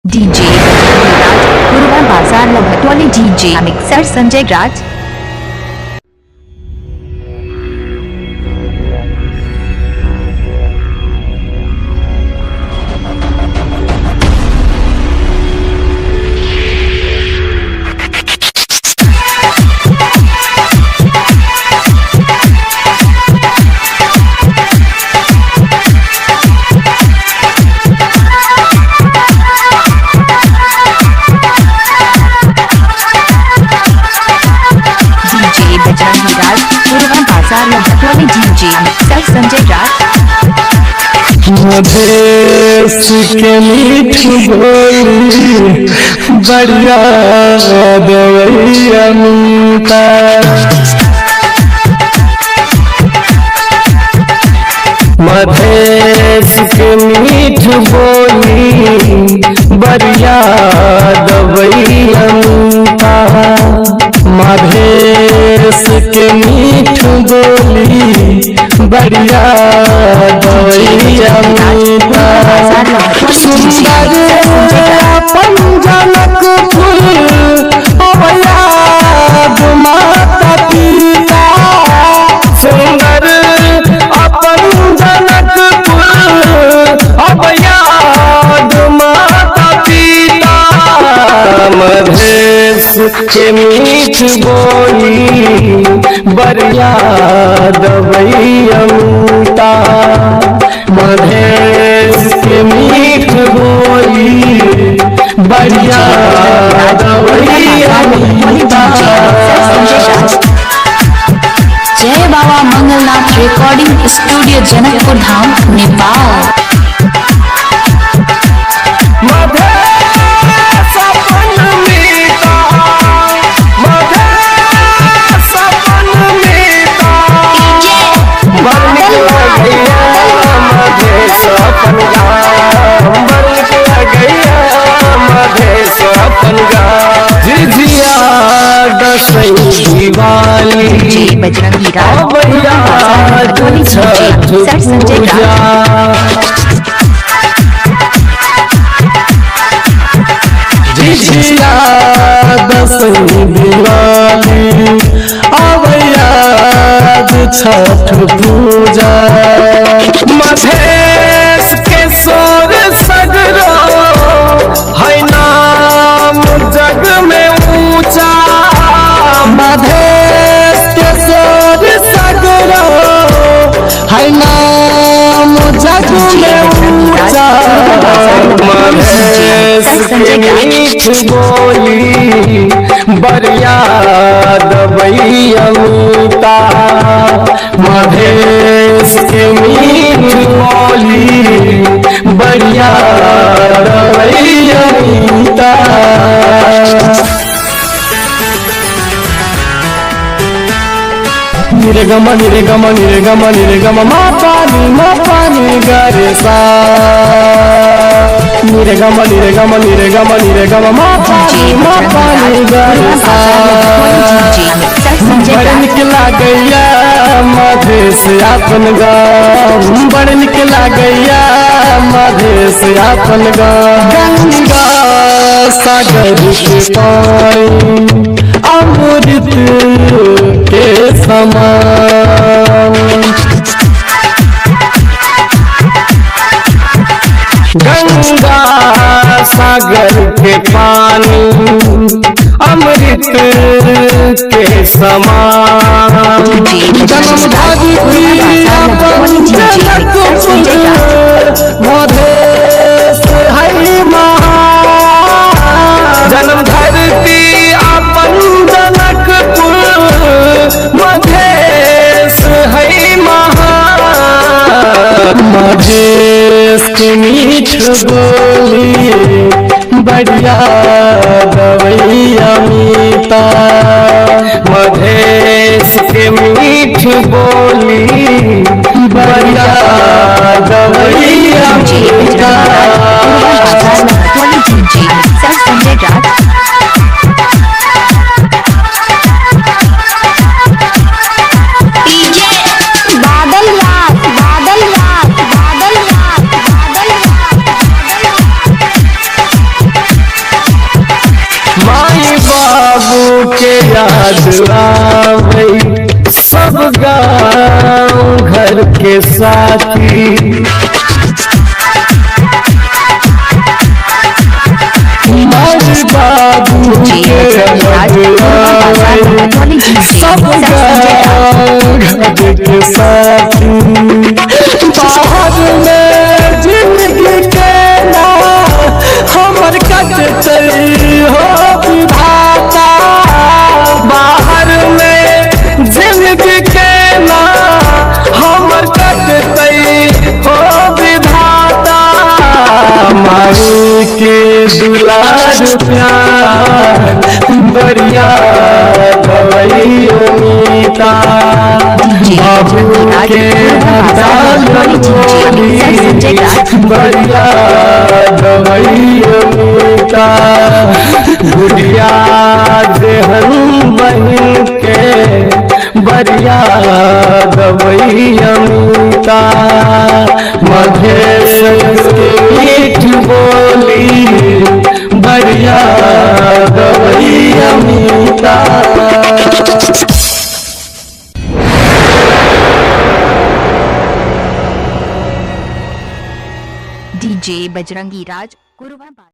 DJ राज पूर्वा बाजार लभटवाली DJ mixer Sanjay राज। संजय मधेश के मीठ बोली बढ़िया दवैया मीठा। मधेश के मीठ बोली बढ़िया दवैया मीठा। मधेश के मीठ बोली बढ़िया दवैया मीठा। सुंदर अपन जनकपुर अवयाद माता पिता। सुंदर अपन जनकपुर अवयाद माता पिता। मधेश के मीठ बोली बढ़िया दवैया मीठा। मधेश के मीठ बोली बढ़िया दवैया मीठा। जय बाबा मंगलनाथ रिकॉर्डिंग स्टूडियो जनकपुर धाम नेपाल। दिवाली बजरंगी छठ पूजा। जिया दसवीं दिवाली अवयाद छठ पूजा। मधेश के सोर सगरो है नाम जग में ऊंचा। मधेश के सोर सगरो है नाम जग में ऊंचा। मधेश के मीठ बोली बढ़िया दवैया मीठा। मधेश के मीठ बोली बढ़िया दवैया मीठा। निरे गम निरे गम निरे गम निरे गम मा पानी गरे सा। निरे गम निरे गम निरे गम निरे गम मा पानी गरे सा। बड़ निकला गैया मधेश आपन गाँव। बड़ निकला गैया मधेश आपन गाँव। गंगा सागर के पानी अमृत के समान। गंगा सागर के पानी अमृत के समान। जन्म धरती अपन जनकपुर मधेश है महान। जन्म धरती अपन जनकपुर मधेश है महान। मधेश के मीठ बोली बढ़िया दवैया मीठा। मधेश के मीठ बोली बढ़िया दवैया मीठा। संजय राज। बादल रात बादल रात बादल रात बादल रात। के याद आवे सब गाँव घर के साथी। माँ बाबू के याद आवे सब गाँव घर के साथी। बाहर में जिंदगी के ना हमर कटते हो विधाता। बाहर में जिंदगी के ना हमर कटते हो विधाता। माई के दुलार प्यार बढ़िया गवैयो मीता। बाबू के हटाल बोली बढ़िया गवैयो मीता। गुड़िया देहन बहन के बढ़िया गवैयो मीता। मधेश के मीठ बोली बढ़िया गवैयो मीता। डीजे बजरंगी राज, गुरुवार।